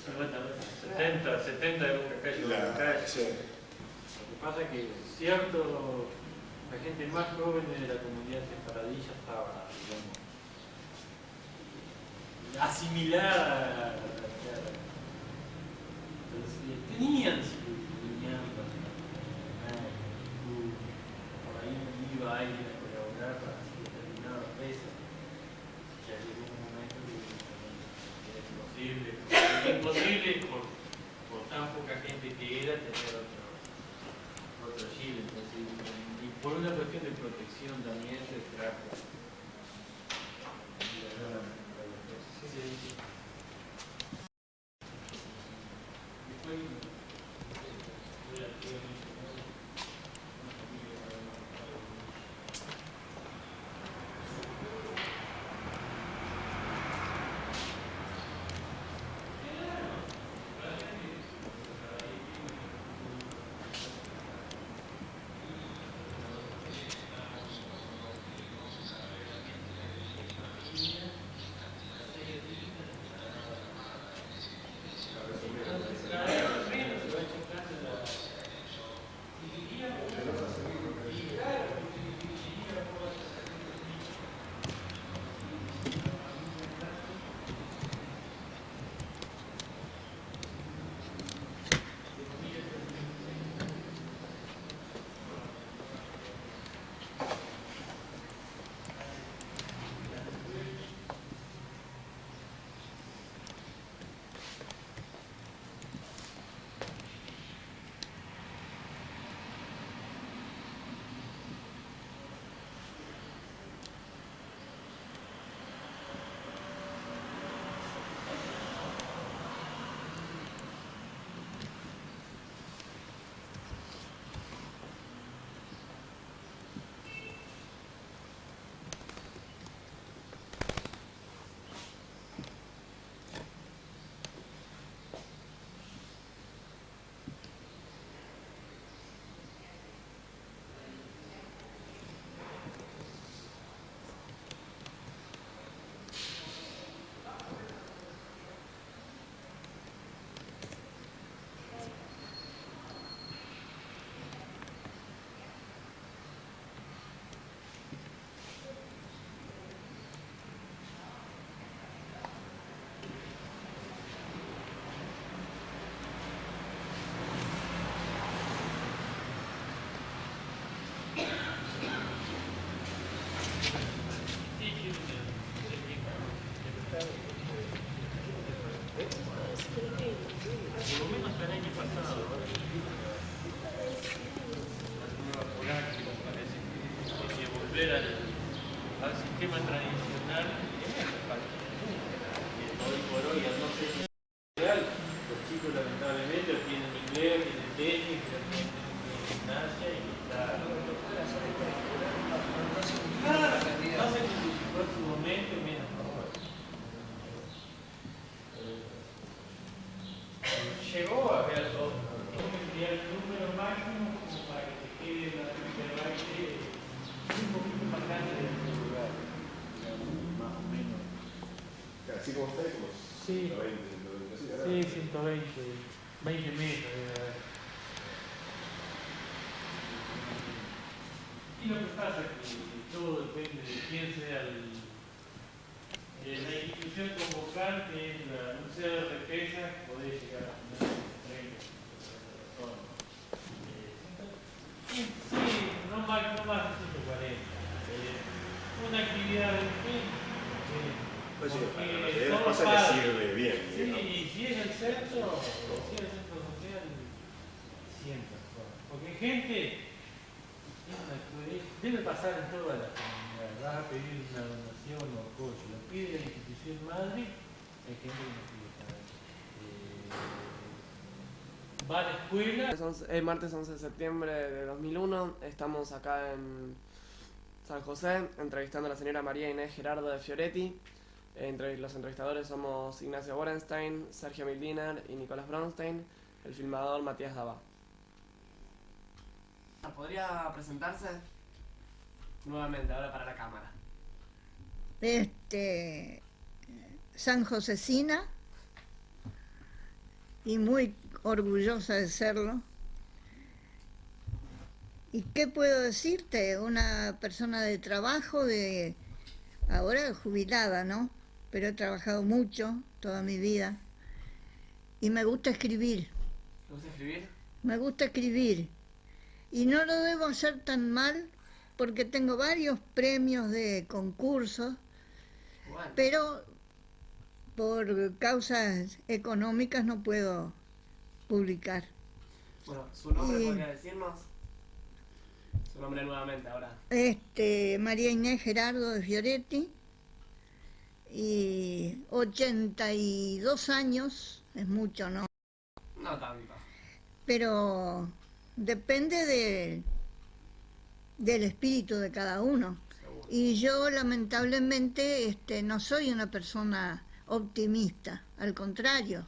50, 70 de Boca Calle, Boca Calle. Sí. Lo que pasa es que la gente más joven de la comunidad sefaradí ya estaba, digamos, asimilada. Entonces, tenían su lineamiento, por ahí iba alguien a colaborar para determinadas veces. Ya llegó un momento que era imposible por tan poca gente que era tener otro Chile. Entonces, y por una cuestión de protección también se trajo. Por lo menos el año pasado, parece que volver al sistema tradicional hoy por hoy, al no ser real, los chicos lamentablemente tienen inglés, tienen tenis, tienen gimnasia y está. No se justificó en su momento, mira. Llegó a ver el número máximo como para que te quede la intervalle un poquito más grande de tu lugar, más o menos. Así como está, como sí, 120, 120, sí, 120, 20 metros. Y lo que pasa es que todo depende de quién sea la institución convocante, el Museo de Represas, podés llegar a tener 30 personas. Sí, no más de 140. Una actividad de pues sí, para la mayoría de las cosas le sirve bien. Sí, y si es el centro social, 100 personas. Porque gente debe pasar en toda la comunidad. Vas a pedir una donación o apoyo, lo pide la institución madre, hay gente que no pide nada. Va a la escuela. El martes 11 de septiembre de 2001 estamos acá en San José entrevistando a la señora María Inés Gerardo de Fioretti. Los entrevistadores somos Ignacio Borenstein, Sergio Mildiner y Nicolás Bronstein, el filmador Matías Dabá. ¿Podría presentarse? Nuevamente, ahora para la cámara. San Josecina, y muy orgullosa de serlo. ¿Y qué puedo decirte? Una persona de trabajo, ahora jubilada, ¿no? Pero he trabajado mucho toda mi vida y me gusta escribir. ¿Te gusta escribir? Me gusta escribir y no lo debo hacer tan mal porque tengo varios premios de concursos, Bueno. pero por causas económicas no puedo publicar. Bueno, ¿su nombre Y- podría decirnos? Su nombre nuevamente ahora. María Inés Gerardo de Fioretti, y 82 años, es mucho, ¿no? No tanto. Pero depende del espíritu de cada uno. Seguro. Y yo lamentablemente no soy una persona optimista, al contrario.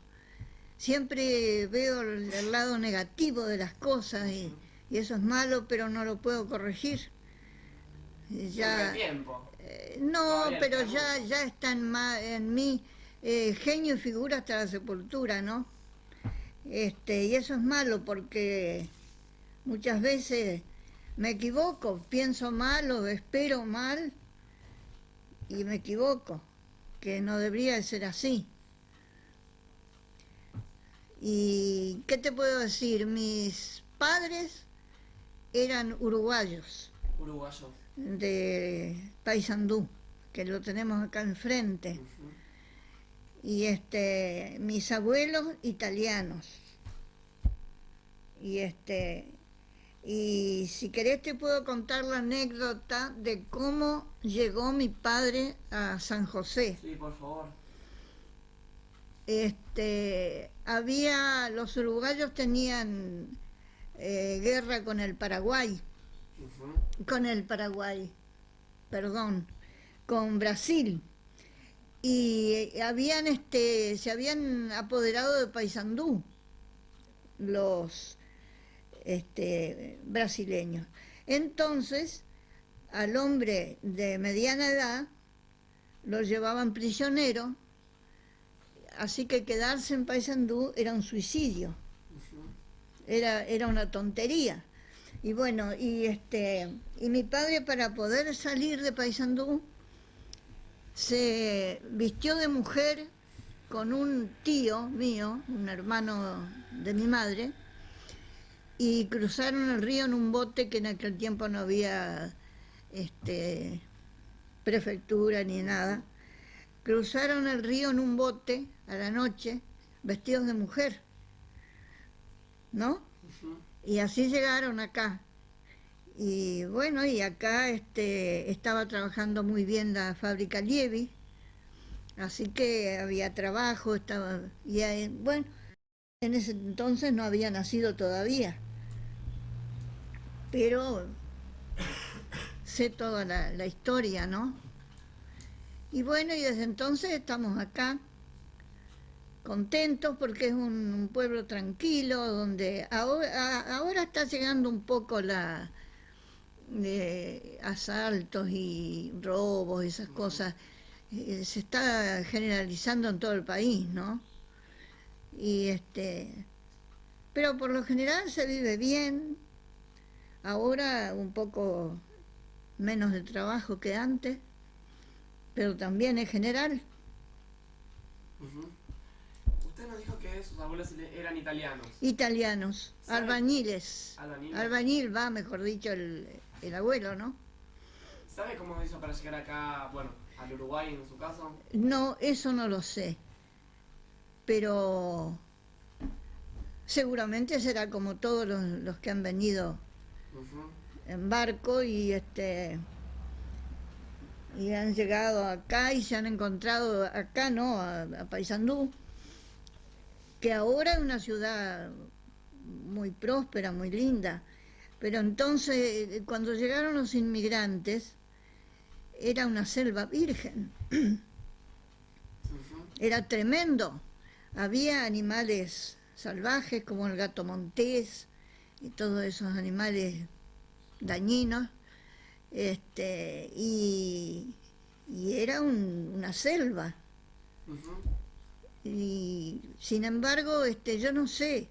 Siempre veo el lado negativo de las cosas y eso es malo, pero no lo puedo corregir. Siempre tiempo. No, Todavía pero queda mucho. ya está en mí genio y figura hasta la sepultura, ¿no? Y eso es malo porque muchas veces me equivoco, pienso mal o espero mal y me equivoco, que no debería de ser así. ¿Y qué te puedo decir? Mis padres eran uruguayos, Uruguayo. de Paysandú, que lo tenemos acá enfrente. Ujú. Y mis abuelos italianos. Y si querés te puedo contar la anécdota de cómo llegó mi padre a San José. Sí, por favor. Los uruguayos tenían guerra con el Paraguay, Ujú. con Brasil. Y se habían apoderado de Paysandú los brasileños. Entonces, al hombre de mediana edad lo llevaban prisionero, así que quedarse en Paysandú era un suicidio, Ujú. era una tontería. Y bueno, y mi padre, para poder salir de Paysandú, se vistió de mujer con un tío mío, un hermano de mi madre, y cruzaron el río en un bote, que en aquel tiempo no había prefectura ni nada. Cruzaron el río en un bote a la noche, vestidos de mujer, ¿no? Ujú. Y así llegaron acá. Y bueno, y acá estaba trabajando muy bien la fábrica Lievi, así que había trabajo, bueno, en ese entonces no había nacido todavía, pero sé toda la historia, ¿no? Y bueno, y desde entonces estamos acá, contentos porque es un pueblo tranquilo, donde ahora está llegando un poco asaltos y robos, esas cosas, se está generalizando en todo el país, ¿no? Y pero por lo general se vive bien, ahora un poco menos de trabajo que antes, pero también en general. Ujú. Usted nos dijo que sus abuelos eran italianos. Italianos, ¿Sabe? albañiles. Albañiles. Albañil va, mejor dicho, el abuelo, ¿no? ¿Sabe cómo hizo para llegar acá, bueno, al Uruguay en su caso? No, eso no lo sé, pero seguramente será como todos los que han venido Ujú. en barco y han llegado acá y se han encontrado acá, ¿no? A Paysandú, que ahora es una ciudad muy próspera, muy linda. Pero entonces, cuando llegaron los inmigrantes, era una selva virgen, Ujú. era tremendo. Había animales salvajes como el gato montés y todos esos animales dañinos, y era una selva. Ujú. Y sin embargo, yo no sé,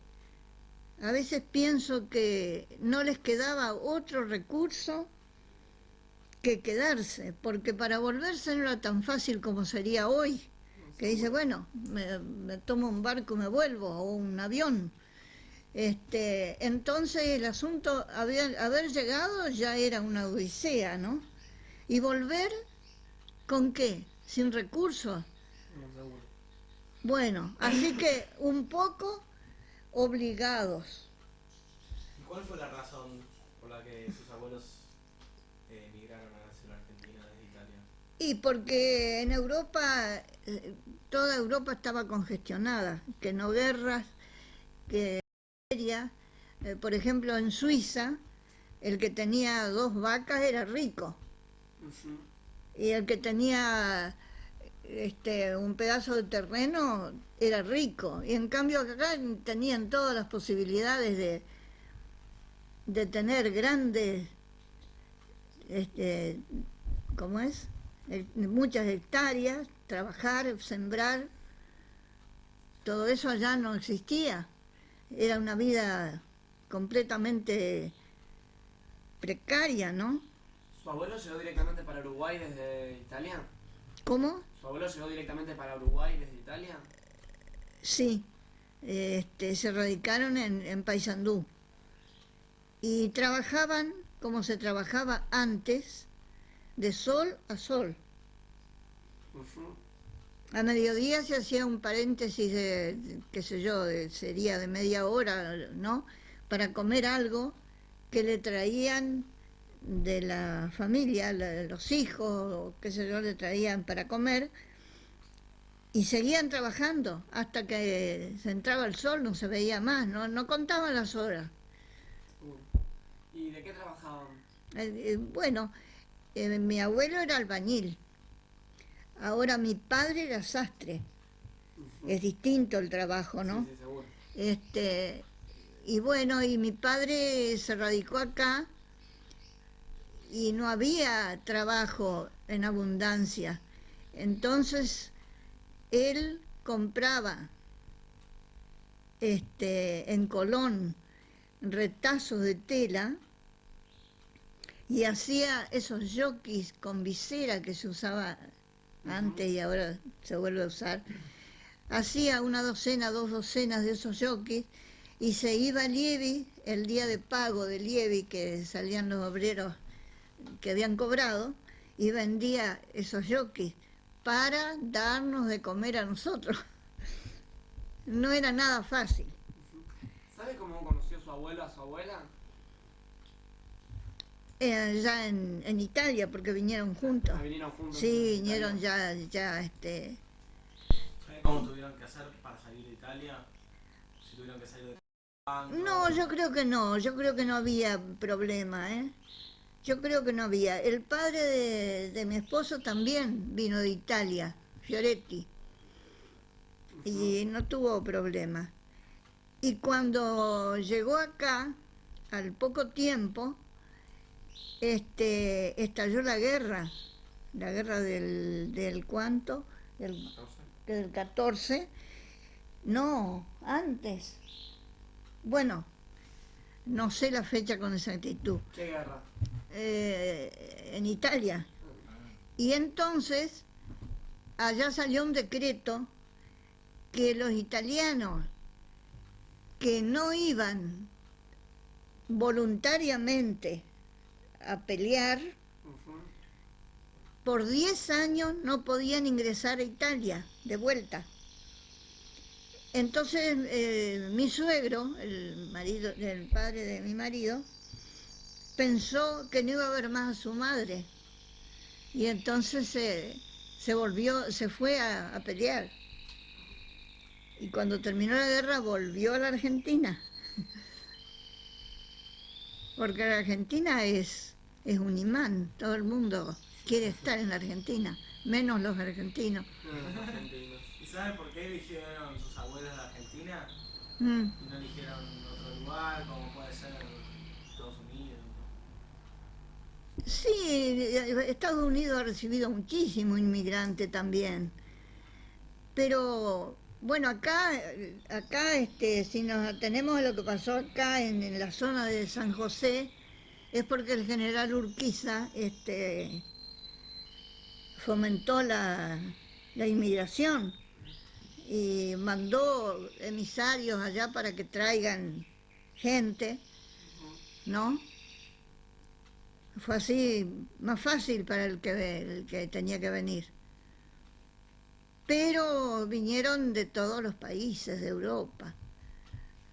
a veces pienso que no les quedaba otro recurso que quedarse, porque para volverse no era tan fácil como sería hoy, que dice, bueno, me tomo un barco y me vuelvo, o un avión. Entonces el asunto, haber llegado ya era una odisea, ¿no? Y volver, ¿con qué? Sin recursos. No, seguro. Bueno, así que un poco obligados. ¿Y cuál fue la razón por la que sus abuelos emigraron hacia la Argentina desde Italia? Y porque en Europa, toda Europa estaba congestionada, que no guerras, que por ejemplo en Suiza, el que tenía 2 vacas era rico, Ujú. y el que tenía un pedazo de terreno era rico, y en cambio acá tenían todas las posibilidades de tener grandes, ¿cómo es? Muchas hectáreas, trabajar, sembrar, todo eso allá no existía. Era una vida completamente precaria, ¿no? ¿Su abuelo llegó directamente para Uruguay desde Italia? ¿Cómo? ¿Su abuelo llegó directamente para Uruguay desde Italia? Sí, se radicaron en Paysandú y trabajaban como se trabajaba antes, de sol a sol. Ujú. A mediodía se hacía un paréntesis qué sé yo, sería de media hora, ¿no? Para comer algo que le traían de la familia, los hijos, o qué sé yo, le traían para comer, y seguían trabajando hasta que se entraba el sol, no se veía más, no contaban las horas. ¿Y de qué trabajaban? Bueno, mi abuelo era albañil, ahora mi padre era sastre, Ujú. es distinto el trabajo, ¿no? Sí, sí, seguro. Y bueno, y mi padre se radicó acá y no había trabajo en abundancia. Entonces, él compraba en Colón retazos de tela y hacía esos jockeys con visera que se usaba antes y ahora se vuelve a usar. Hacía una docena, 2 docenas de esos jockeys y se iba a Lievi el día de pago de Lievi, que salían los obreros que habían cobrado, y vendía esos jockeys para darnos de comer a nosotros. No era nada fácil. ¿Sabe cómo conoció su abuelo a su abuela? Ya en Italia, porque vinieron juntos. Ah, vinieron juntos. Sí, en vinieron Italia. ya ¿Sabe cómo tuvieron que hacer para salir de Italia? Si tuvieron que salir de banco. No, yo creo que no, yo creo que no había problema, ¿eh? Yo creo que no había. El padre de mi esposo también vino de Italia, Fioretti, y no tuvo problema. Y cuando llegó acá, al poco tiempo, estalló la guerra del ¿cuánto? Del 14. No, antes. Bueno, no sé la fecha con exactitud. ¿Qué guerra? En Italia. Y entonces, allá salió un decreto que los italianos que no iban voluntariamente a pelear, Ujú. por 10 años no podían ingresar a Italia de vuelta. Entonces mi suegro, el padre de mi marido, pensó que no iba a ver más a su madre y entonces se fue a pelear. Y cuando terminó la guerra volvió a la Argentina, porque la Argentina es un imán, todo el mundo quiere estar en la Argentina, menos los argentinos. Los argentinos. ¿Y sabe por qué eligieron sus abuelos la Argentina? Mm. Y no eligieron otro lugar, como puede ser Estados Unidos. Sí, Estados Unidos ha recibido muchísimo inmigrante también, pero Bueno, si nos atenemos a lo que pasó acá en la zona de San José, es porque el general Urquiza fomentó la inmigración y mandó emisarios allá para que traigan gente, ¿no? Fue así, más fácil para el que tenía que venir. Pero vinieron de todos los países de Europa,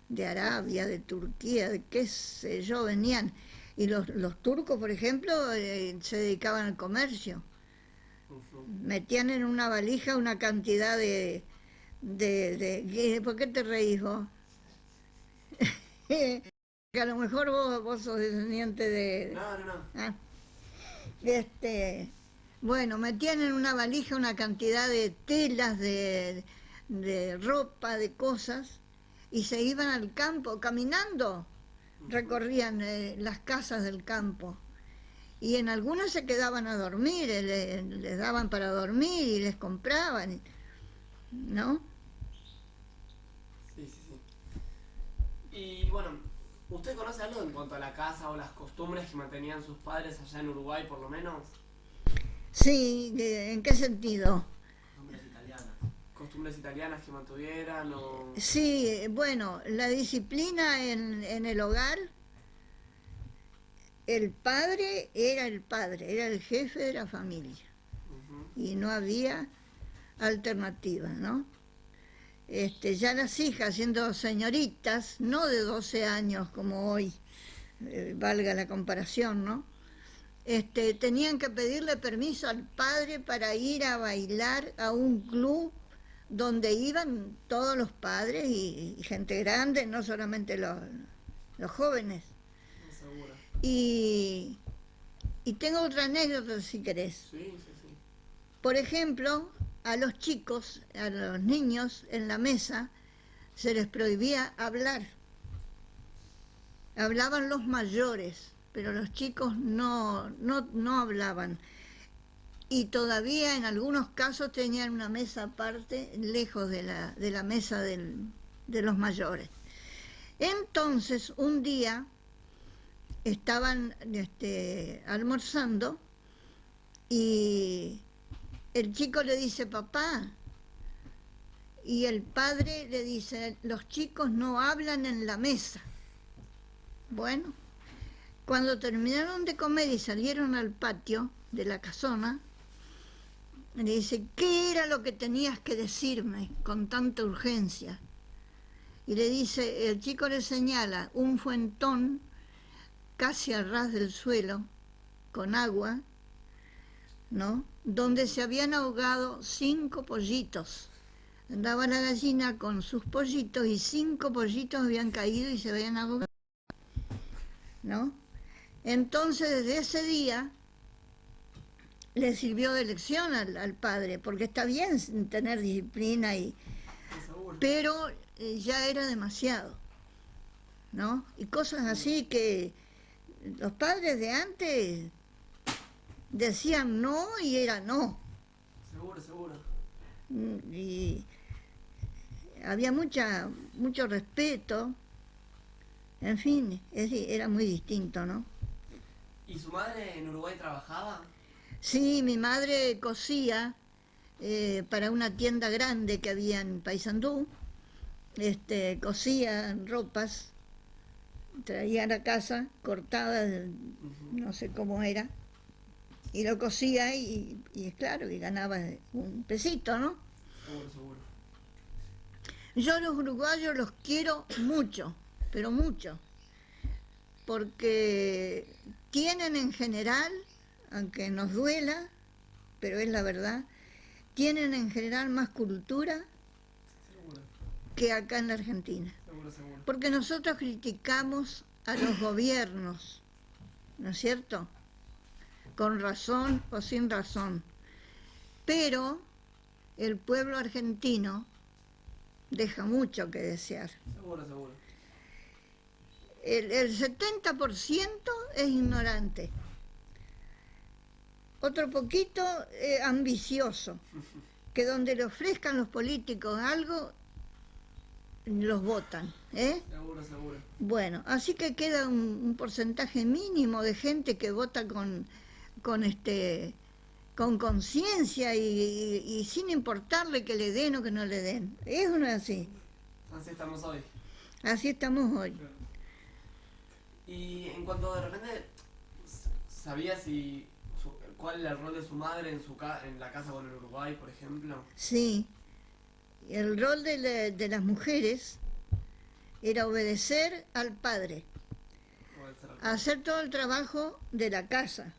de Arabia, de Turquía, de qué sé yo, venían. Y los turcos, por ejemplo, se dedicaban al comercio. Metían en una valija una cantidad ¿por qué te reís vos? Que a lo mejor vos sos descendiente de... No. Ah. Bueno, metían en una valija una cantidad de telas, de ropa, de cosas, y se iban al campo caminando, recorrían las casas del campo. Y en algunas se quedaban a dormir, les daban para dormir y les compraban, ¿no? Sí. Y bueno, ¿usted conoce algo en cuanto a la casa o las costumbres que mantenían sus padres allá en Uruguay, por lo menos? Sí, ¿en qué sentido? ¿Costumbres italianas que mantuvieran o...? Sí, bueno, la disciplina en el hogar, el padre, era el jefe de la familia. Y no había alternativa, ¿no? Ya las hijas, siendo señoritas, no de 12 años como hoy, valga la comparación, ¿no? Tenían que pedirle permiso al padre para ir a bailar a un club donde iban todos los padres y gente grande, no solamente los jóvenes. Seguro. Y tengo otra anécdota, si querés. Sí. Por ejemplo, a los chicos, a los niños en la mesa, se les prohibía hablar. Hablaban los mayores, pero los chicos no hablaban. Y todavía en algunos casos tenían una mesa aparte, lejos de la mesa de los mayores. Entonces, un día estaban almorzando y el chico le dice, papá, y el padre le dice, los chicos no hablan en la mesa. Bueno, cuando terminaron de comer y salieron al patio de la casona, le dice, ¿qué era lo que tenías que decirme con tanta urgencia? Y le dice, el chico le señala un fuentón casi al ras del suelo, con agua, ¿no? Donde se habían ahogado 5 pollitos. Andaba la gallina con sus pollitos y 5 pollitos habían caído y se habían ahogado, ¿no? Entonces, desde ese día le sirvió de lección al padre, porque está bien tener disciplina, pero ya era demasiado, ¿no? Y cosas así que los padres de antes decían no y era no. Seguro. Y había mucho respeto, en fin, era muy distinto, ¿no? ¿Y su madre en Uruguay trabajaba? Sí, mi madre cosía para una tienda grande que había en Paysandú, cosía ropas, traía a la casa cortada, no sé cómo era, y lo cosía y es claro, y ganaba un pesito, ¿no? Seguro. Yo los uruguayos los quiero mucho, pero mucho, porque tienen en general, aunque nos duela, pero es la verdad, tienen en general más cultura que acá en la Argentina. Seguro. Porque nosotros criticamos a los gobiernos, ¿no es cierto? Con razón o sin razón. Pero el pueblo argentino deja mucho que desear. Seguro. El 70% es ignorante. Otro poquito ambicioso, que donde le ofrezcan los políticos algo, los votan, ¿eh? Seguro, seguro. Bueno, así que queda un porcentaje mínimo de gente que vota con con conciencia y sin importarle que le den o que no le den. Eso no es así. Así estamos hoy. Así estamos hoy. Y en cuanto de repente sabía si cuál era el rol de su madre en la casa con el Uruguay, por ejemplo. Sí, el rol de las mujeres era obedecer al padre, hacer todo el trabajo de la casa.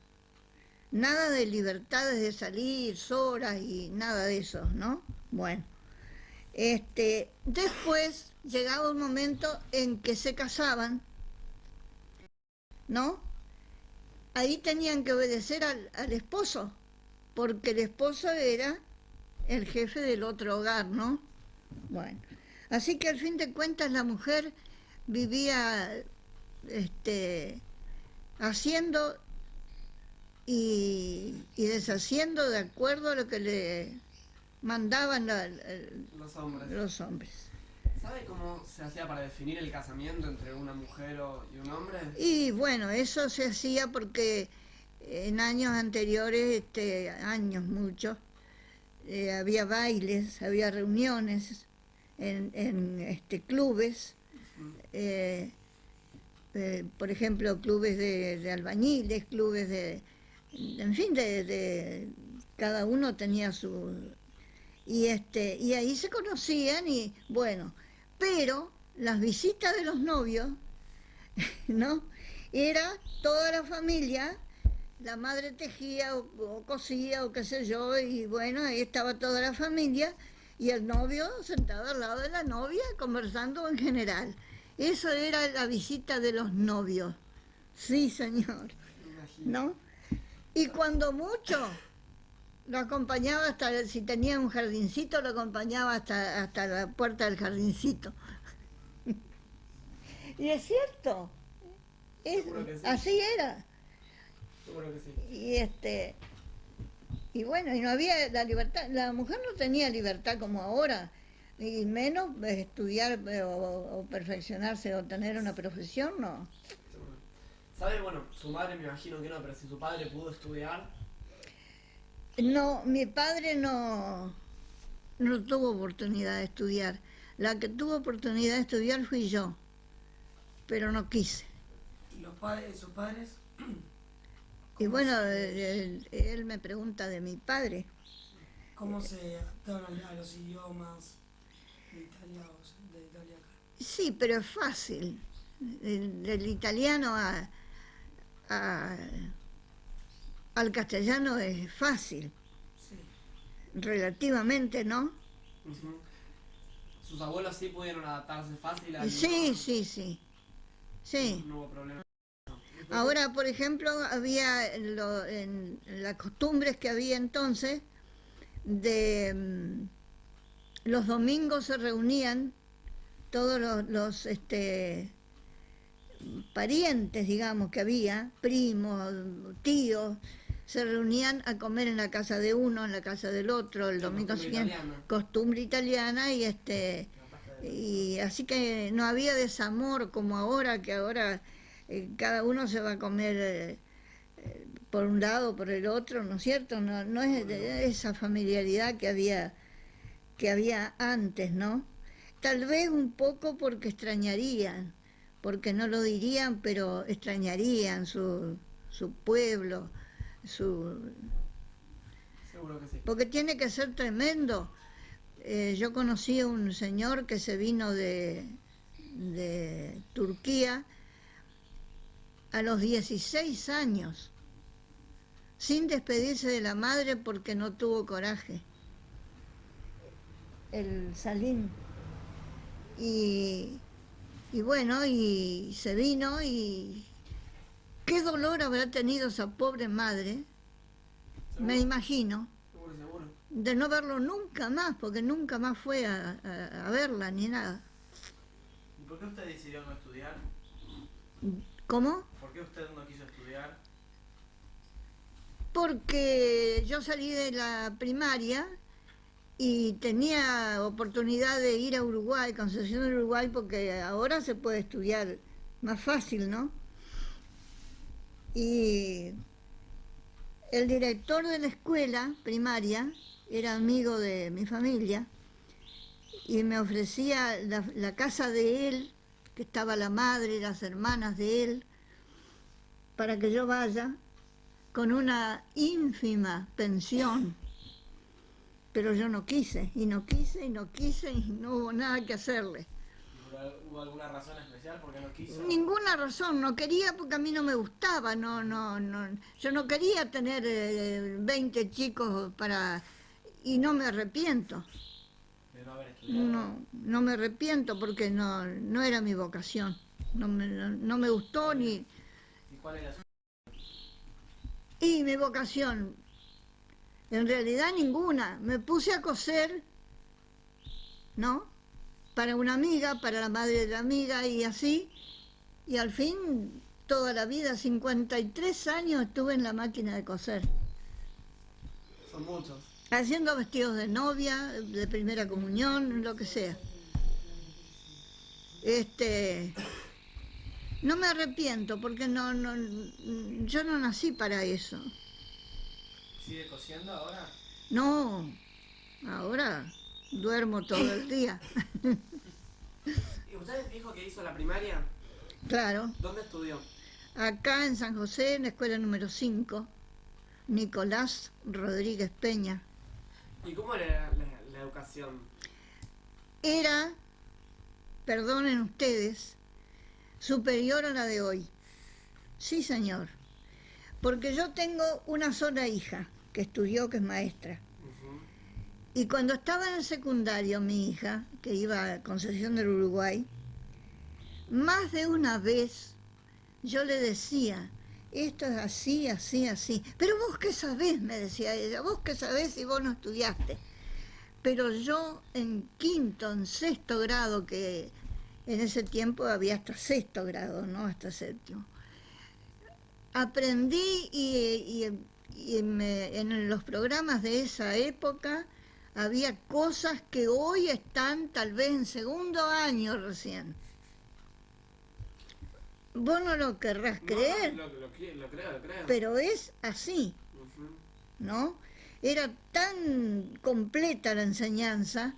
Nada de libertades de salir solas y nada de eso, ¿no? Bueno, después llegaba un momento en que se casaban, ¿no? Ahí tenían que obedecer al esposo, porque el esposo era el jefe del otro hogar, ¿no? Bueno, así que al fin de cuentas la mujer vivía haciendo y deshaciendo de acuerdo a lo que le mandaban los hombres. ¿Sabe cómo se hacía para definir el casamiento entre una mujer y un hombre? Y bueno, eso se hacía porque en años anteriores, años muchos, había bailes, había reuniones en clubes, por ejemplo, clubes de albañiles, clubes en fin, cada uno tenía su... y ahí se conocían y bueno, pero las visitas de los novios, ¿no? Era toda la familia, la madre tejía o cosía o qué sé yo, y bueno, ahí estaba toda la familia y el novio sentado al lado de la novia conversando en general. Eso era la visita de los novios. Sí, señor. ¿No? Y cuando mucho, lo acompañaba si tenía un jardincito, lo acompañaba hasta la puerta del jardincito. Y es cierto. Seguro que sí. Así era. Seguro que sí. Y bueno, y no había la libertad, la mujer no tenía libertad como ahora, y menos estudiar o perfeccionarse o tener una profesión, no. Seguro. ¿Sabe? Bueno, su madre me imagino que no, pero si su padre pudo estudiar. No, mi padre no tuvo oportunidad de estudiar. La que tuvo oportunidad de estudiar fui yo, pero no quise. ¿Y sus padres? Y bueno, él me pregunta de mi padre. ¿Cómo se adaptaron a los idiomas de Italia acá? Sí, pero es fácil. Del italiano al castellano es fácil, Sí. relativamente, ¿no? Uh-huh. ¿Sus abuelos sí pudieron adaptarse fácil al Sí, idioma? sí, sí. Sí. No hubo problema. Ahora, por ejemplo, había en las costumbres que había entonces, los domingos se reunían todos los parientes, digamos, que había, primos, tíos, se reunían a comer en la casa de uno, en la casa del otro, el domingo siguiente, costumbre italiana, y así que no había desamor como ahora, que ahora cada uno se va a comer por un lado o por el otro, ¿no es cierto? No es esa familiaridad que había antes, ¿no? Tal vez un poco porque extrañarían, porque no lo dirían, pero extrañarían su pueblo, Seguro que sí. porque tiene que ser tremendo. Yo conocí a un señor que se vino de Turquía a los 16 años, sin despedirse de la madre porque no tuvo coraje. El Salim. Y bueno, y se vino y qué dolor habrá tenido esa pobre madre, ¿Seguro? me imagino, Seguro. de no verlo nunca más, porque nunca más fue a verla ni nada. ¿Y por qué usted decidió no estudiar? ¿Cómo? ¿Por qué usted no quiso estudiar? Porque yo salí de la primaria y tenía oportunidad de ir a Uruguay, Concepción del Uruguay, porque ahora se puede estudiar más fácil, ¿no? Y el director de la escuela primaria era amigo de mi familia y me ofrecía la casa de él, que estaba la madre y las hermanas de él, para que yo vaya con una ínfima pensión. Pero yo no quise, y no quise, y no quise, y no hubo nada que hacerle. ¿Hubo alguna razón especial por qué no quiso? Ninguna razón, no quería porque a mí no me gustaba, yo no quería tener 20 chicos y no me arrepiento. De no haber estudiado. No me arrepiento porque no era mi vocación, no me gustó ni... ¿Y cuál era su? Y mi vocación, en realidad ninguna, me puse a coser, ¿no? Para una amiga, para la madre de la amiga y así, y al fin toda la vida, 53 años estuve en la máquina de coser, Son muchos. haciendo vestidos de novia, de primera comunión, lo que sea. No me arrepiento porque yo no nací para eso. ¿Sigue cosiendo ahora? No, ahora duermo todo el día. ¿Y usted dijo que hizo la primaria? Claro, ¿Dónde estudió? acá en San José, en la escuela número 5, Nicolás Rodríguez Peña. ¿Y cómo era la educación? Era, perdonen ustedes, superior a la de hoy. Sí, señor. Porque yo tengo una sola hija que estudió, que es maestra. Y cuando estaba en el secundario, mi hija, que iba a Concepción del Uruguay, más de una vez yo le decía, esto es así, así, así. Pero vos qué sabés, me decía ella, vos qué sabés si vos no estudiaste. Pero yo en quinto, en sexto grado, que en ese tiempo había hasta sexto grado, no hasta séptimo, aprendí en los programas de esa época había cosas que hoy están tal vez en segundo año recién. Vos no lo querrás creer, Lo creo. pero es así, ¿no? Era tan completa la enseñanza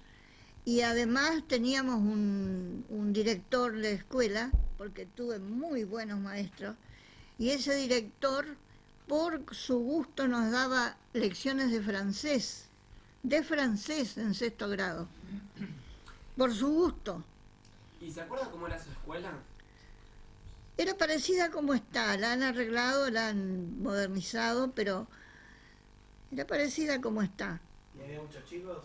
y además teníamos un director de escuela, porque tuve muy buenos maestros, y ese director, por su gusto, nos daba lecciones de francés en sexto grado, por su gusto. ¿Y se acuerda cómo era su escuela? Era parecida como está, la han arreglado, la han modernizado, pero era parecida como está. ¿Y había muchos chicos?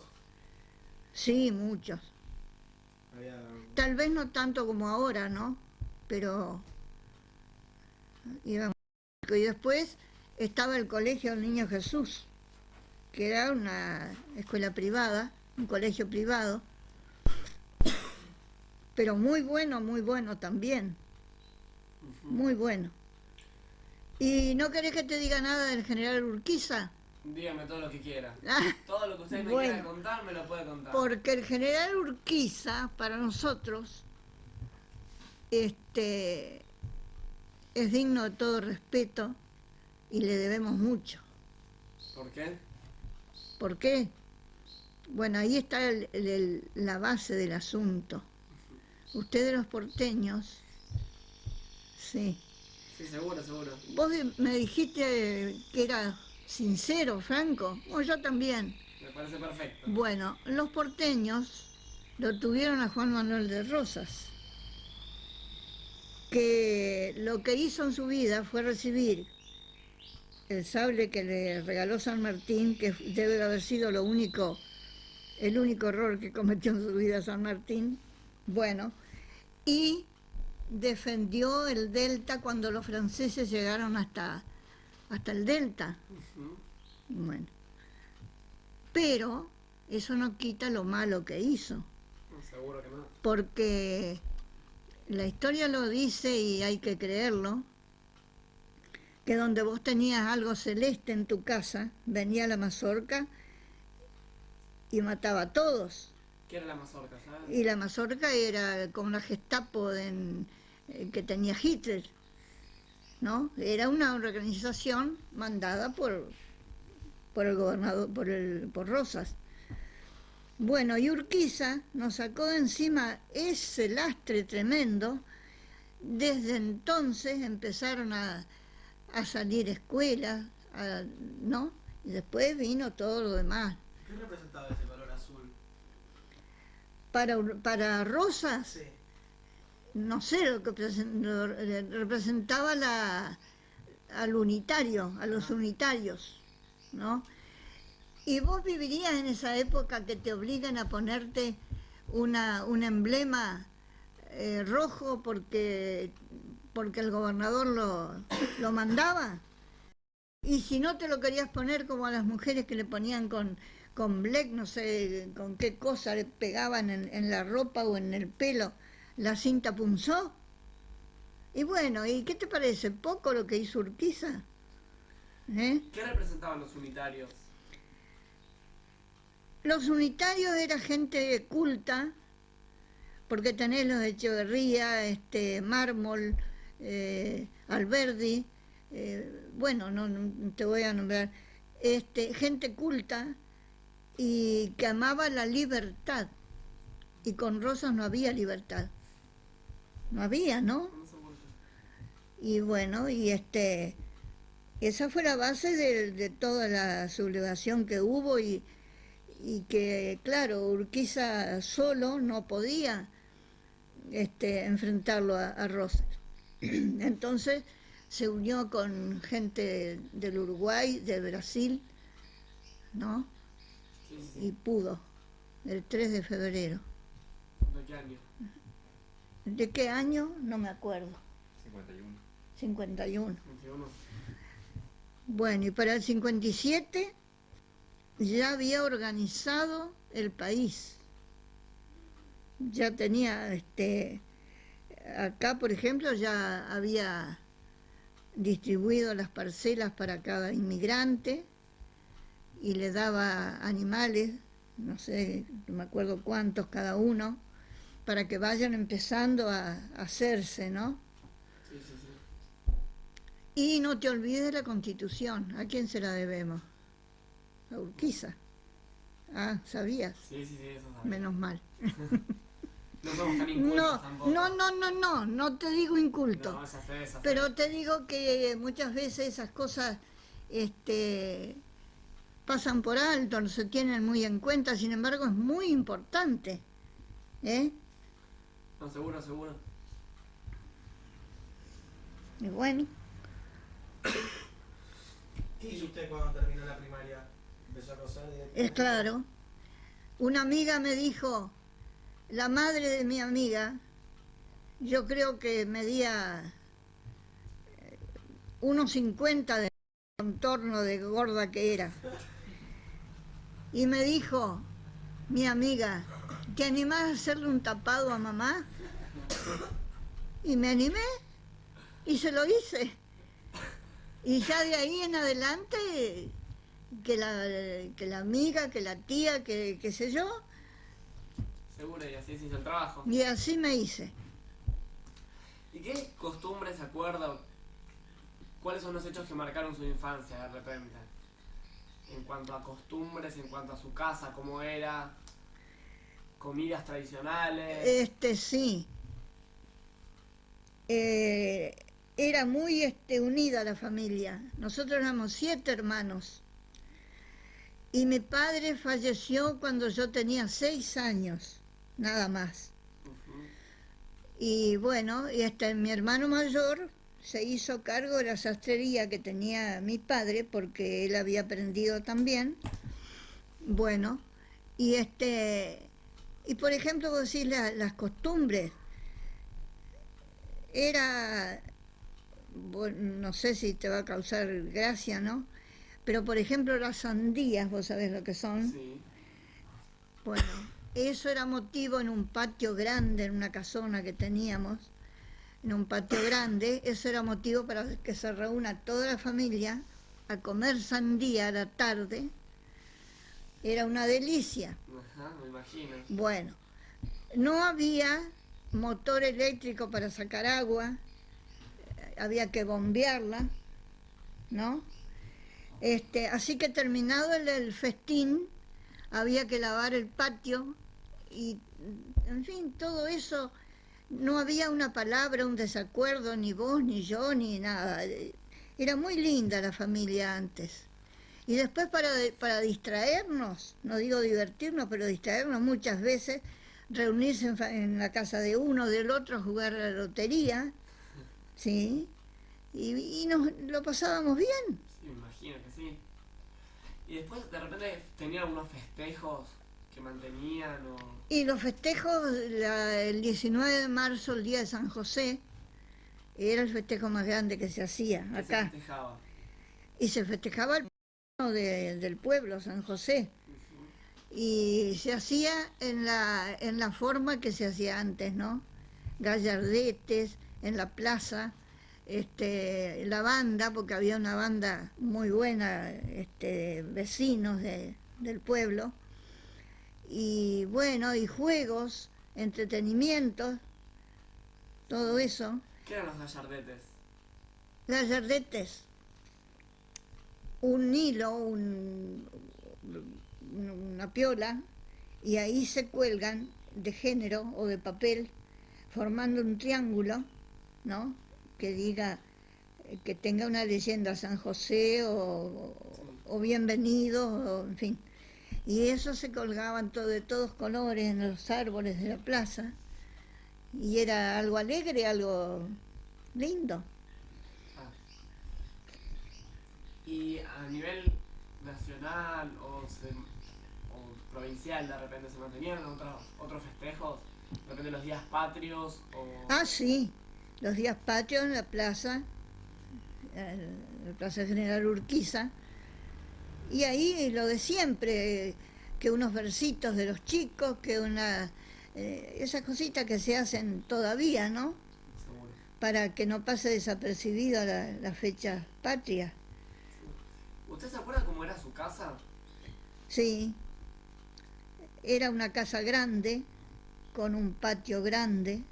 Sí, muchos. Había... Tal vez no tanto como ahora, ¿no? Pero iba mucho. Y después estaba el Colegio del Niño Jesús, que era una escuela privada, un colegio privado, pero muy bueno también. Muy bueno. ¿Y no querés que te diga nada del general Urquiza? Dígame todo lo que quiera. Ah, Todo lo que usted me bueno. quiera contar, me lo puede contar. Porque el general Urquiza, para nosotros, es digno de todo respeto y le debemos mucho. ¿Por qué? ¿Por qué? Bueno, ahí está la base del asunto. Ustedes los porteños, sí. Sí, seguro. Vos me dijiste que era sincero, franco. Bueno, yo también. Me parece perfecto. Bueno, los porteños lo tuvieron a Juan Manuel de Rosas, que lo que hizo en su vida fue recibir el sable que le regaló San Martín, que debe haber sido el único error que cometió en su vida San Martín. Bueno, y defendió el Delta cuando los franceses llegaron hasta el Delta. Bueno, pero eso no quita lo malo que hizo, No, seguro que no. porque la historia lo dice y hay que creerlo, que donde vos tenías algo celeste en tu casa, venía la mazorca y mataba a todos. ¿Qué era la mazorca, sabes? Y la mazorca era como la Gestapo que tenía Hitler, ¿no? Era una organización mandada por el gobernador, por Rosas. Bueno, y Urquiza nos sacó de encima ese lastre tremendo. Desde entonces empezaron a salir escuelas, ¿no? Y después vino todo lo demás. ¿Qué representaba ese color azul? Para Rosas, Sí. no sé lo que representaba al unitario, a los unitarios, ¿no? Y vos vivirías en esa época que te obligan a ponerte un emblema rojo porque el gobernador lo mandaba. Y si no te lo querías poner como a las mujeres que le ponían con Black, no sé con qué cosa le pegaban en la ropa o en el pelo, la cinta punzó. Y bueno, ¿y qué te parece? ¿Poco lo que hizo Urquiza? ¿Qué representaban los unitarios? Los unitarios era gente culta, porque tenés los de Echeverría, Mármol, Alberdi, bueno, no te voy a nombrar, gente culta y que amaba la libertad. Y con Rosas no había libertad. No había, ¿no? Y bueno, esa fue la base de toda la sublevación que hubo y que, claro, Urquiza solo no podía enfrentarlo a Rosas. Entonces se unió con gente del Uruguay, de Brasil, ¿no? Sí, sí. Y pudo, el 3 de febrero. ¿De qué año? ¿De qué año? No me acuerdo. 51. 51. 21. Bueno, y para el 57 ya había organizado el país. Ya tenía, acá por ejemplo ya había distribuido las parcelas para cada inmigrante y le daba animales, no sé, no me acuerdo cuántos cada uno, para que vayan empezando a hacerse, ¿no? Sí, sí, sí. Y no te olvides de la Constitución. ¿A quién se la debemos? A Urquiza. Ah, ¿sabías? Sí, sí, sí, eso sabía. Menos mal. No somos tan incultos tampoco. No te digo inculto. No, esa fe. Pero te digo que muchas veces esas cosas pasan por alto, no se tienen muy en cuenta, sin embargo es muy importante. No, seguro, seguro. Y bueno, ¿Qué hizo usted cuando terminó la primaria? ¿Empezó a coser directamente? es claro. Una amiga me dijo, la madre de mi amiga, yo creo que medía 1,50 de contorno de gorda que era. Y me dijo, mi amiga, ¿te animás a hacerle un tapado a mamá? Y me animé y se lo hice. Y ya de ahí en adelante, que la amiga, que la tía, que qué sé yo, Seguro, y así se hizo el trabajo. y así me hice. ¿Y qué costumbres se acuerda? ¿Cuáles son los hechos que marcaron su infancia de repente? En cuanto a costumbres, en cuanto a su casa, cómo era, comidas tradicionales. Sí. Era muy unida la familia. Nosotros éramos 7 hermanos. Y mi padre falleció cuando yo tenía 6 años, nada más. Ujú. Y bueno, mi hermano mayor se hizo cargo de la sastrería que tenía mi padre, porque él había aprendido también. Bueno, y por ejemplo, vos decís las costumbres. Era, bueno, no sé si te va a causar gracia, ¿no? Pero por ejemplo las sandías, vos sabés lo que son. Sí. Bueno, eso era motivo en un patio grande, en una casona que teníamos, en un patio grande, eso era motivo para que se reúna toda la familia a comer sandía a la tarde, Era una delicia. Ajá, me imagino. Bueno, no había motor eléctrico para sacar agua, había que bombearla, ¿no? Así que terminado el festín, había que lavar el patio y, en fin, todo eso, no había una palabra, un desacuerdo, ni vos, ni yo, ni nada. Era muy linda la familia antes. Y después para distraernos, no digo divertirnos, pero distraernos muchas veces, reunirse en la casa de uno, del otro, jugar a la lotería, ¿sí? Y nos lo pasábamos bien. Sí, me imagino que sí. Y después de repente tenían algunos festejos que mantenían o... Y los festejos, el 19 de marzo, el día de San José, era el festejo más grande que se hacía ¿Qué acá. se festejaba? Y se festejaba el del pueblo, San José. Ujú. Y se hacía en la forma que se hacía antes, ¿no? Gallardetes, en la plaza, la banda, porque había una banda muy buena, vecinos del pueblo, y bueno, y juegos, entretenimientos, todo eso. ¿Qué eran los gallardetes? Gallardetes, un hilo, una piola, y ahí se cuelgan de género o de papel, formando un triángulo, ¿no? Que diga, que tenga una leyenda, San José o bienvenido, o, en fin. Y eso se colgaban de todos colores en los árboles de la plaza, y era algo alegre, algo lindo. Ah. Y a nivel nacional o provincial de repente se mantenían otros festejos, de repente los días patrios o... Ah, sí, los días patrios en la plaza General Urquiza, y ahí lo de siempre, que unos versitos de los chicos, que esas cositas que se hacen todavía, ¿no? Seguro. Para que no pase desapercibida la fecha patria. ¿Usted se acuerda cómo era su casa? Sí, era una casa grande, con un patio grande,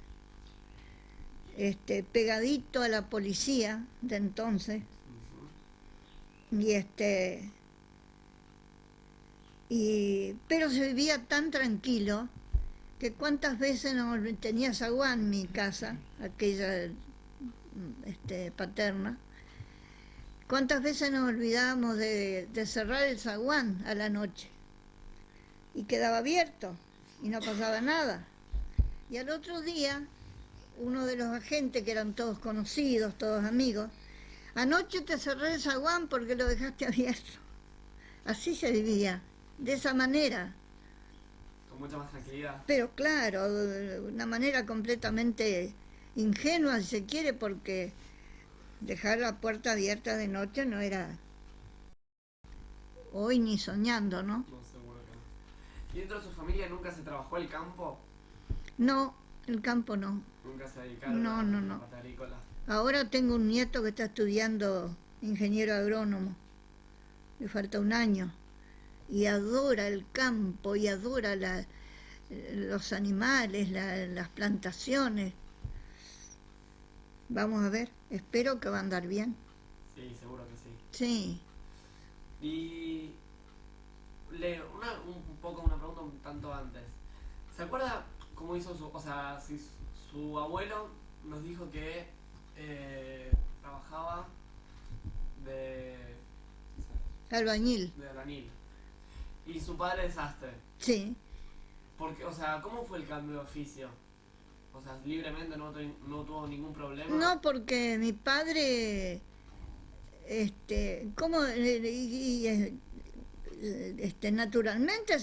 pegadito a la policía de entonces, pero se vivía tan tranquilo que cuántas veces tenía zaguán mi casa, aquella paterna, cuántas veces nos olvidábamos de cerrar el zaguán a la noche y quedaba abierto y no pasaba nada. Y al otro día, uno de los agentes, que eran todos conocidos, todos amigos, anoche te cerré el zaguán porque lo dejaste abierto. Así se vivía, de esa manera. Con mucha más tranquilidad. Pero claro, de una manera completamente ingenua, si se quiere, porque dejar la puerta abierta de noche no era hoy ni soñando, ¿no? No, seguro que no. ¿Y dentro de su familia nunca se trabajó el campo? No, el campo no. ¿Nunca se dedicaron No, a no, la no. parte agrícola? Ahora tengo un nieto que está estudiando ingeniero agrónomo. Le falta un año. Y adora el campo y adora los animales, las plantaciones. Vamos a ver, espero que va a andar bien. Sí, seguro que sí. Sí. Y un poco una pregunta un tanto antes. ¿Se acuerda cómo hizo si su abuelo nos dijo que trabajaba de Albañil, albañil y su padre es sastre? sí. Porque, ¿cómo fue el cambio de oficio? Libremente no tuvo ningún problema. No, porque mi padre, ¿cómo? Naturalmente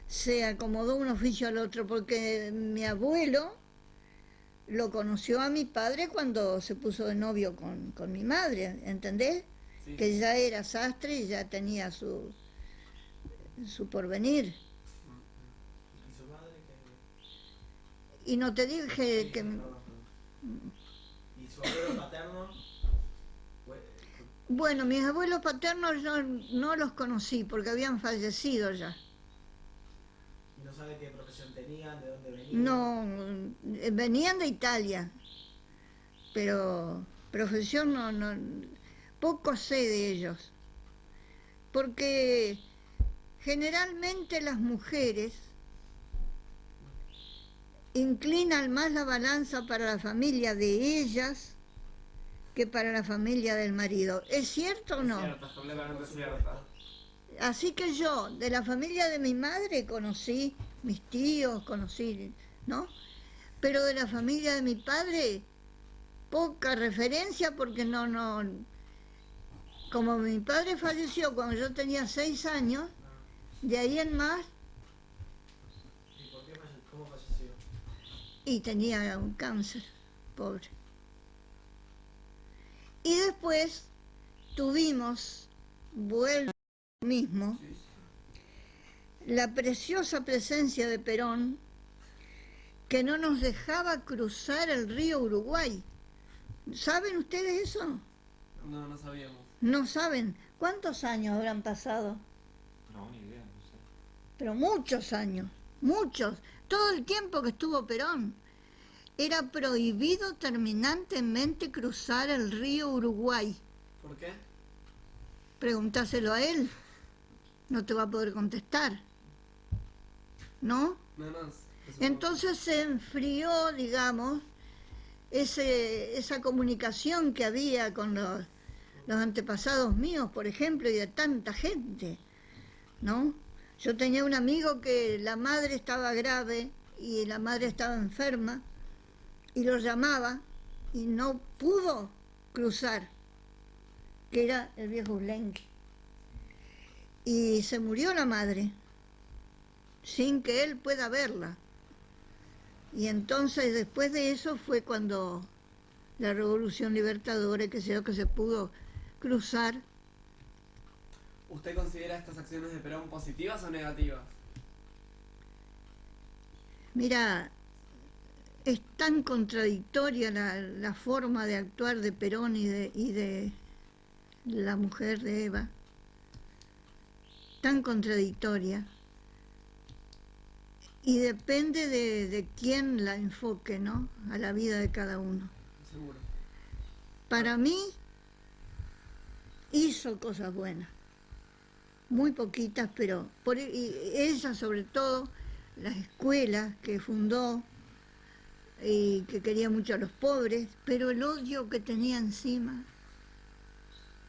se acomodó un oficio al otro, porque mi abuelo lo conoció a mi padre cuando se puso de novio con mi madre, ¿entendés? Sí. Que ya era sastre y ya tenía su porvenir. ¿Y su madre Y no te dije sí, que... no, no. ¿Y su abuelo paterno? Bueno, mis abuelos paternos yo no los conocí porque habían fallecido ya. ¿No sabe qué profesión tenían, de dónde venían? No, venían de Italia, pero profesión no, poco sé de ellos, porque generalmente las mujeres inclinan más la balanza para la familia de ellas que para la familia del marido. ¿Es cierto o no? Es cierto, es completamente cierto. Así que yo, de la familia de mi madre, conocí mis tíos, ¿no? Pero de la familia de mi padre, poca referencia porque como mi padre falleció cuando yo tenía 6 años, de ahí en más, ¿Y cómo falleció? y tenía un cáncer, pobre. Y después tuvimos, vuelvo a lo mismo, la preciosa presencia de Perón, que no nos dejaba cruzar el río Uruguay. ¿Saben ustedes eso? No, no sabíamos. No saben. ¿Cuántos años habrán pasado? No, ni idea, no sé. Pero muchos años, muchos. Todo el tiempo que estuvo Perón. Era prohibido terminantemente cruzar el río Uruguay. ¿Por qué? Preguntáselo a él. No te va a poder contestar. ¿No? No, no. Entonces se enfrió, digamos, esa comunicación que había con los antepasados míos, por ejemplo, y de tanta gente, ¿no? Yo tenía un amigo que la madre estaba grave y la madre estaba enferma y lo llamaba y no pudo cruzar, que era el viejo Uslenque. Y se murió la madre sin que él pueda verla. Y entonces después de eso fue cuando la Revolución Libertadora, que se pudo cruzar. ¿Usted considera estas acciones de Perón positivas o negativas? Mira, es tan contradictoria la forma de actuar de Perón y de la mujer de Eva, tan contradictoria, y depende de quién la enfoque, ¿no?, a la vida de cada uno. Seguro. Para mí hizo cosas buenas, muy poquitas, pero y ella sobre todo, las escuelas que fundó y que quería mucho a los pobres, pero el odio que tenía encima,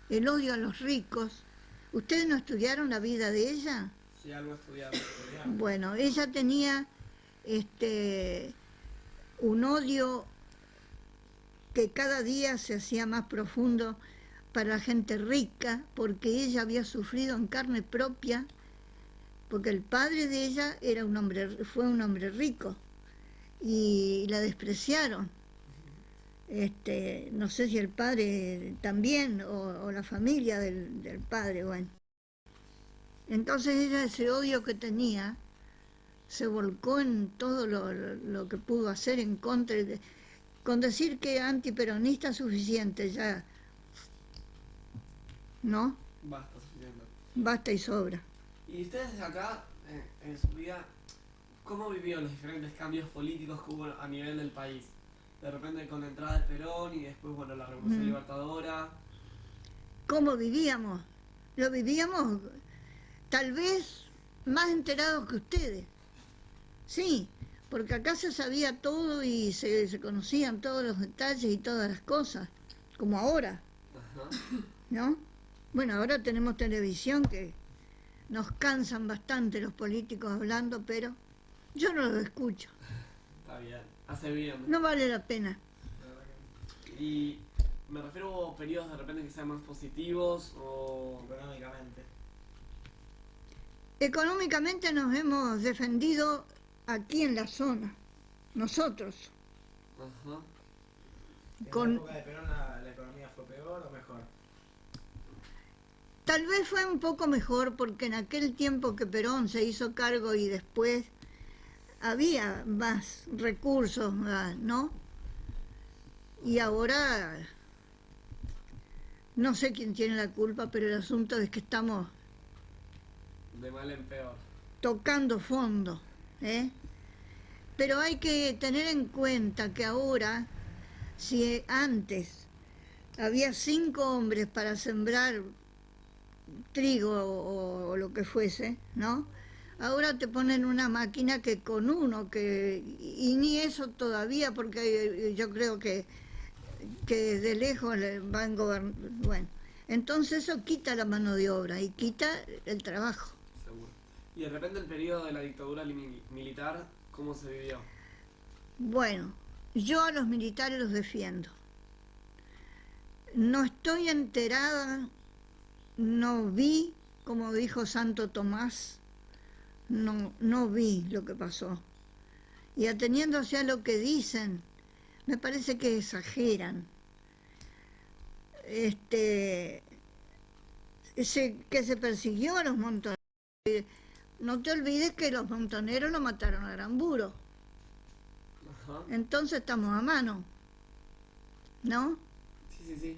el odio a los ricos. ¿Ustedes no estudiaron la vida de ella? Sí, algo estudiado. Bueno, ella tenía un odio que cada día se hacía más profundo para la gente rica, porque ella había sufrido en carne propia, porque el padre de ella fue un hombre rico y la despreciaron. No sé si el padre también o la familia del padre, bueno. Entonces ella, ese odio que tenía, se volcó en todo lo que pudo hacer en contra. Con decir que antiperonista es suficiente ya, ¿no? Basta, suficiente. Basta y sobra. ¿Y ustedes desde acá, en su vida, cómo vivió los diferentes cambios políticos que hubo a nivel del país? De repente con la entrada de Perón y después, bueno, la Revolución Libertadora. ¿Cómo vivíamos? Lo vivíamos tal vez más enterados que ustedes. Sí, porque acá se sabía todo y se conocían todos los detalles y todas las cosas, como ahora, Ajá. ¿no? Bueno, ahora tenemos televisión que nos cansan bastante los políticos hablando, pero yo no los escucho. Está bien, hace bien. No vale la pena. Y me refiero a periodos de repente que sean más positivos o... Económicamente. Económicamente nos hemos defendido aquí en la zona, nosotros. Ajá. ¿En la época de Perón la economía fue peor o mejor? Tal vez fue un poco mejor porque en aquel tiempo que Perón se hizo cargo y después había más recursos, ¿no? Y ahora No sé quién tiene la culpa, pero el asunto es que estamos De mal en peor. tocando fondo, ¿eh? Pero hay que tener en cuenta que ahora, si antes había 5 hombres para sembrar trigo o lo que fuese, ¿no? Ahora te ponen una máquina que con uno, y ni eso todavía, porque yo creo que de lejos le van gobernando. Bueno, entonces eso quita la mano de obra y quita el trabajo. Seguro. Y de repente el periodo de la dictadura militar, ¿cómo se vivió? Bueno, yo a los militares los defiendo. No estoy enterada, no vi, como dijo Santo Tomás, no vi lo que pasó. Y ateniéndose a lo que dicen, me parece que exageran. Que se persiguió a los montoneros. No te olvides que los montoneros lo mataron a Aramburo. Ajá. Entonces estamos a mano, ¿no? Sí.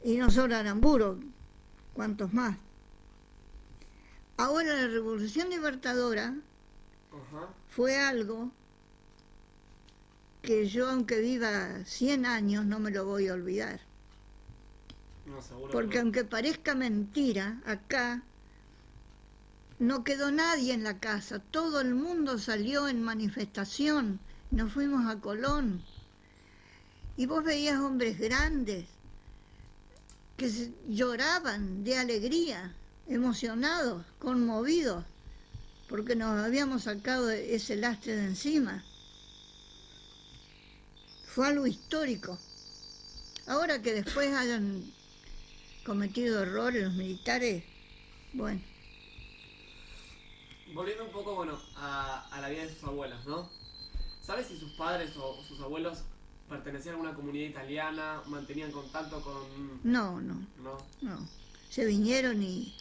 Y no solo Aramburo, ¿cuántos más? Ahora la Revolución Libertadora Ajá. fue algo que yo, aunque viva 100 años, no me lo voy a olvidar. No, seguro. Porque aunque parezca mentira, acá no quedó nadie en la casa, todo el mundo salió en manifestación, nos fuimos a Colón. Y vos veías hombres grandes que lloraban de alegría, emocionados, conmovidos, porque nos habíamos sacado ese lastre de encima. Fue algo histórico. Ahora que después hayan cometido errores los militares, bueno. Volviendo un poco, bueno, a la vida de sus abuelos, ¿no? ¿Sabes si sus padres o sus abuelos pertenecían a una comunidad italiana, mantenían contacto con...? No. Se vinieron y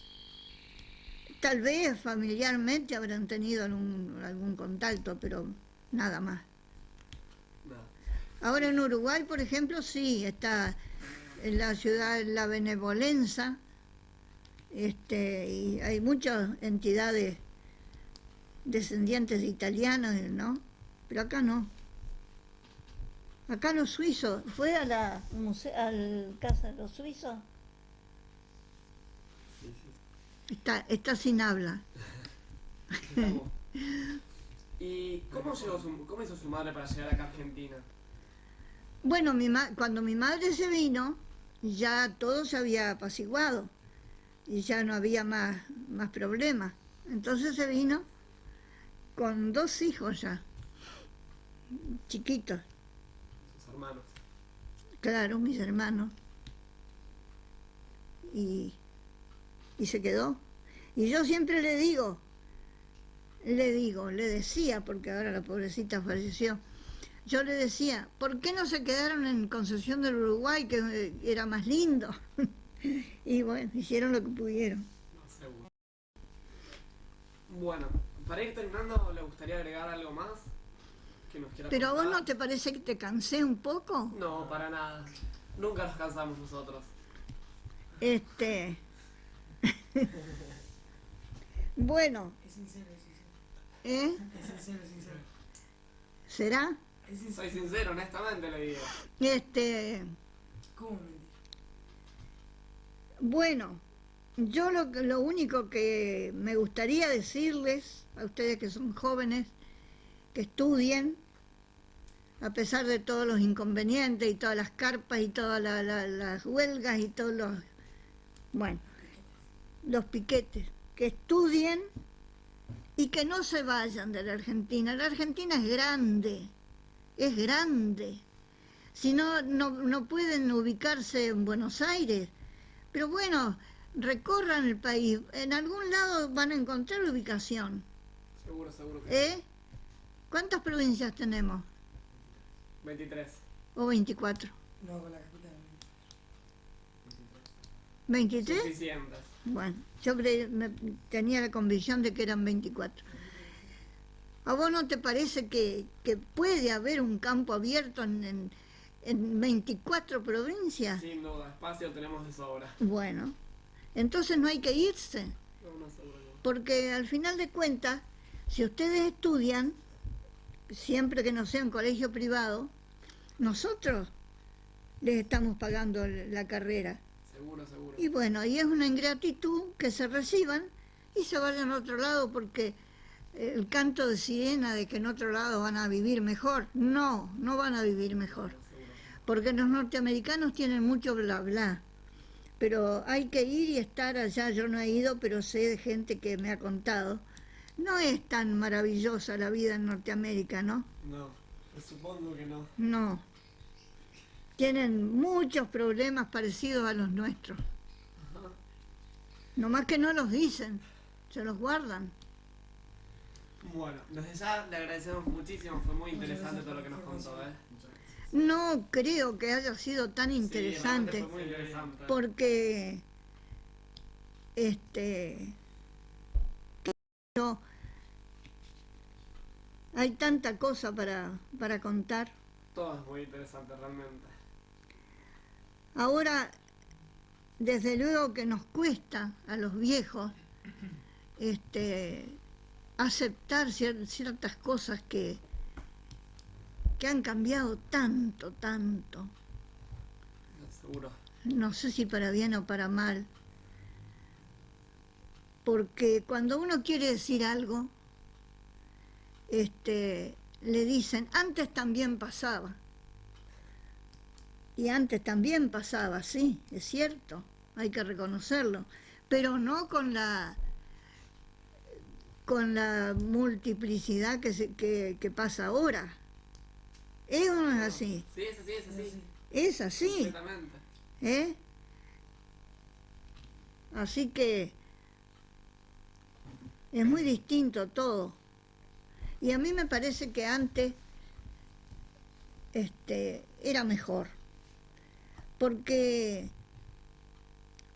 tal vez familiarmente habrán tenido algún contacto, pero nada más. Nada. Ahora en Uruguay, por ejemplo, sí, está en la ciudad La Benevolenza, y hay muchas entidades descendientes de italianos, ¿no? Pero acá no. Acá los suizos, ¿fue a la casa de los suizos? Sí. Está sin habla. Estamos. ¿Y cómo hizo su madre para llegar acá a Argentina? Bueno, cuando mi madre se vino, ya todo se había apaciguado y ya no había más problemas. Entonces se vino con 2 hijos ya, chiquitos. Sus hermanos. Claro, mis hermanos. Y se quedó. Y yo siempre le decía, porque ahora la pobrecita falleció, yo le decía, ¿por qué no se quedaron en Concepción del Uruguay, que era más lindo? Y bueno, hicieron lo que pudieron. No, seguro. Bueno, para ir terminando, ¿le gustaría agregar algo más que nos quiera ¿Pero a vos contar? no te parece que te cansé un poco? No, para nada. Nunca nos cansamos nosotros. Bueno, Es sincero. ¿eh? Es sincero. ¿Será? Es sincero. Soy sincero, honestamente le digo. ¿Cómo mentir? Bueno, yo lo único que me gustaría decirles a ustedes que son jóvenes, que estudien, a pesar de todos los inconvenientes y todas las carpas y todas las huelgas y todos los piquetes, que estudien y que no se vayan de la Argentina. La Argentina es grande. Si no pueden ubicarse en Buenos Aires, pero bueno, recorran el país. En algún lado van a encontrar ubicación. Seguro que ¿Cuántas provincias tenemos? 23. ¿O 24? No, con la capital. ¿23? Suficientes. Bueno, yo tenía la convicción de que eran 24. ¿A vos no te parece que puede haber un campo abierto en en 24 provincias. Sin duda, espacio tenemos de sobra. Bueno, entonces no hay que irse, No, seguro no. porque al final de cuentas, si ustedes estudian, siempre que no sea en colegio privado, nosotros les estamos pagando la carrera. Seguro, seguro. Y bueno, y es una ingratitud que se reciban y se vayan a otro lado, porque el canto de sirena de que en otro lado van a vivir mejor, no van a vivir mejor, porque los norteamericanos tienen mucho bla bla, pero hay que ir y estar allá. Yo no he ido, pero sé de gente que me ha contado. No es tan maravillosa la vida en Norteamérica, ¿no? No, supongo que no. No. Tienen muchos problemas parecidos a los nuestros. Ajá. Nomás que no los dicen, se los guardan. Bueno, desde ya le agradecemos muchísimo, fue muy Muchas interesante gracias todo lo que por nos la contó, ¿eh? Muchas gracias. No creo que haya sido tan Sí, interesante, realmente fue muy interesante. porque no, hay tanta cosa para contar. Todo es muy interesante realmente. Ahora, desde luego que nos cuesta a los viejos aceptar ciertas cosas que han cambiado tanto, Seguro. no sé si para bien o para mal, porque cuando uno quiere decir algo, le dicen, antes también pasaba. Y antes también pasaba, sí, es cierto, hay que reconocerlo, pero no con la multiplicidad que pasa ahora. ¿Es o no es así? Sí, es así, es así. Es así, Completamente. ¿eh? Así que es muy distinto todo. Y a mí me parece que antes era mejor, porque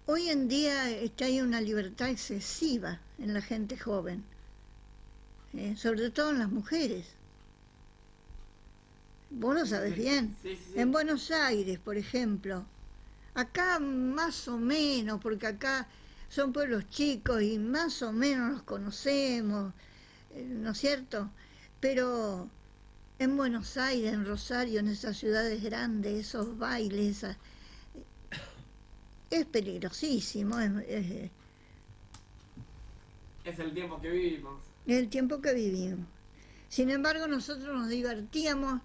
hoy en día hay una libertad excesiva en la gente joven, sobre todo en las mujeres. Vos lo sabés bien. Sí, sí, sí. En Buenos Aires, por ejemplo, acá más o menos, porque acá son pueblos chicos y más o menos nos conocemos, ¿no es cierto? Pero en Buenos Aires, en Rosario, en esas ciudades grandes, esos bailes, es peligrosísimo, es Es el tiempo que vivimos. el tiempo que vivimos. Sin embargo, nosotros nos divertíamos,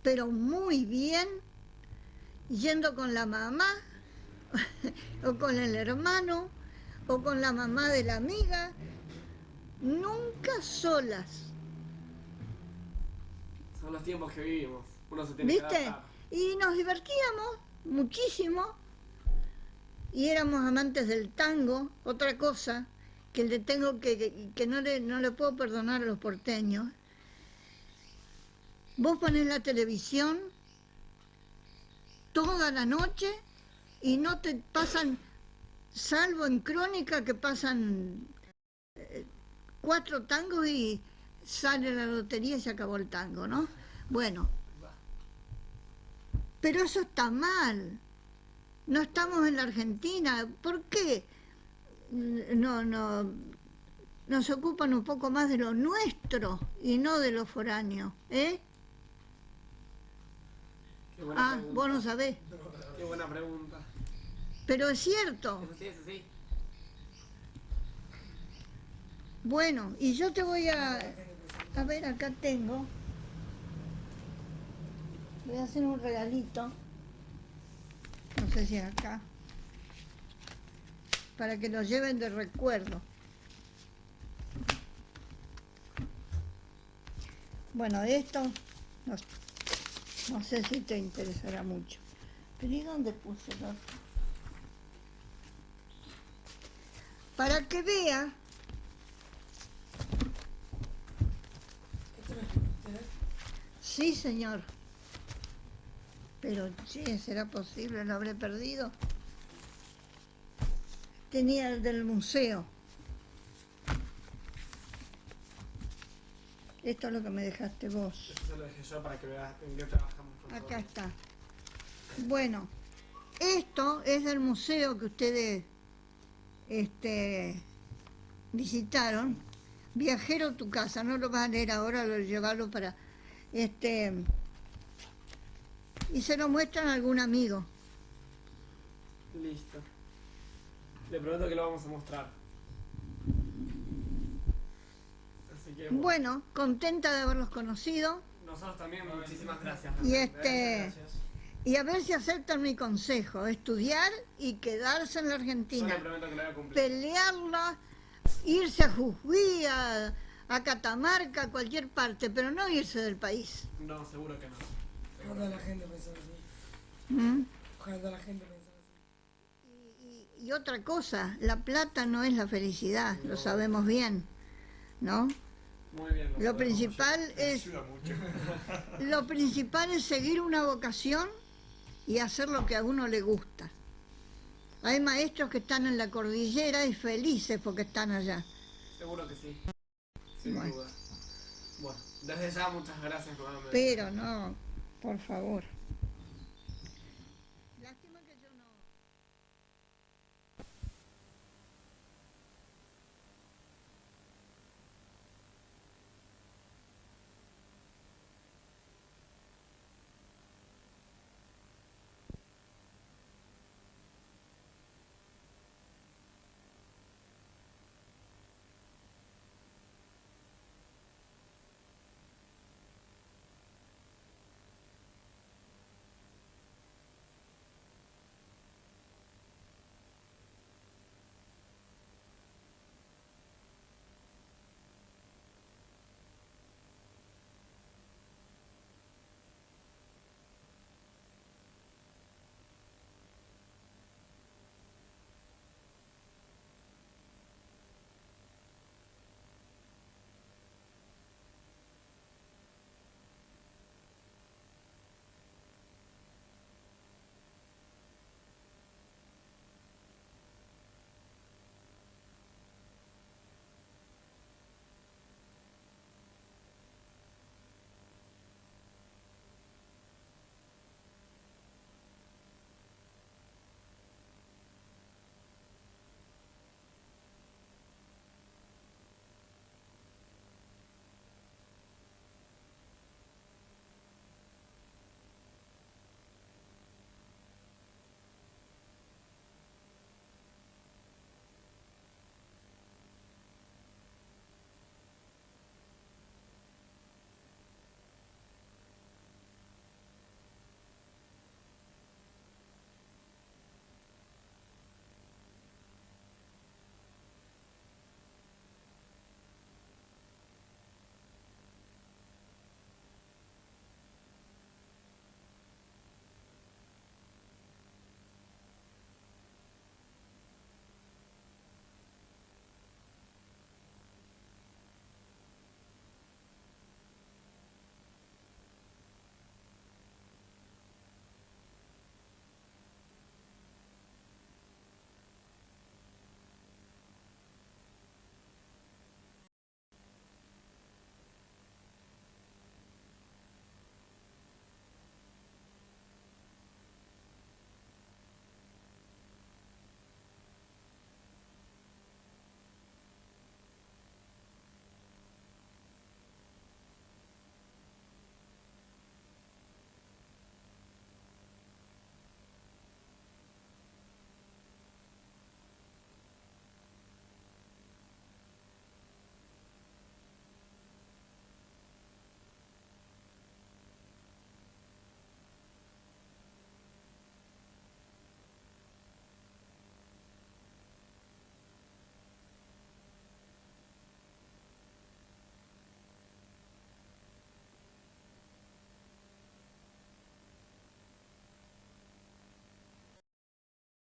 pero muy bien, yendo con la mamá, o con el hermano, o con la mamá de la amiga, nunca solas. Son los tiempos que vivimos. Uno se tiene que ¿Viste? adaptar. Y nos divertíamos muchísimo, y éramos amantes del tango, otra cosa que le tengo que no le puedo perdonar a los porteños. Vos ponés la televisión toda la noche y no te pasan, salvo en Crónica, que pasan 4 tangos y sale la lotería y se acabó el tango, ¿no? Bueno, pero eso está mal. No estamos en la Argentina. ¿Por qué no nos ocupan un poco más de lo nuestro y no de lo foráneo? Qué buena pregunta. Vos no sabés. Qué buena pregunta. Pero es cierto. Es así, es así. Bueno, y yo te voy a ver, acá tengo. Voy a hacer un regalito. No sé si es acá. Para que lo lleven de recuerdo. Bueno, esto no sé si te interesará mucho. Pero ¿y dónde puse el otro? Para que vea. ¿Esto lo escribió usted? Sí, señor. Pero, che, ¿será posible? ¿Lo habré perdido? Tenía el del museo. Esto es lo que me dejaste vos. Eso se lo dejé yo para que veas en qué trabajamos nosotros. Acá está. Bueno, esto es del museo que ustedes visitaron. Viajero tu casa, no lo vas a leer ahora, lo llevarlo para... y se lo muestran a algún amigo. Listo. Le prometo que lo vamos a mostrar. Así que Bueno, contenta de haberlos conocido nosotros también, muchísimas gracias. y Gracias. y a ver si aceptan mi consejo, estudiar y quedarse en la Yo Argentina, le prometo que lo voy a cumplir. pelearla, irse a Jujuy, a Catamarca, a cualquier parte, pero no irse del país. No, seguro que no. Ojalá la gente pensara así. ¿Mm? Ojalá la gente pensara así. Y otra cosa, la plata no es la felicidad, lo sabemos bien, ¿no? Muy bien. Lo principal es Ayuda mucho. lo principal es seguir una vocación y hacer lo que a uno le gusta. Hay maestros que están en la cordillera y felices porque están allá. Seguro que sí. Sin Bueno. duda. Bueno, desde ya muchas gracias nuevamente. Pero no, por favor.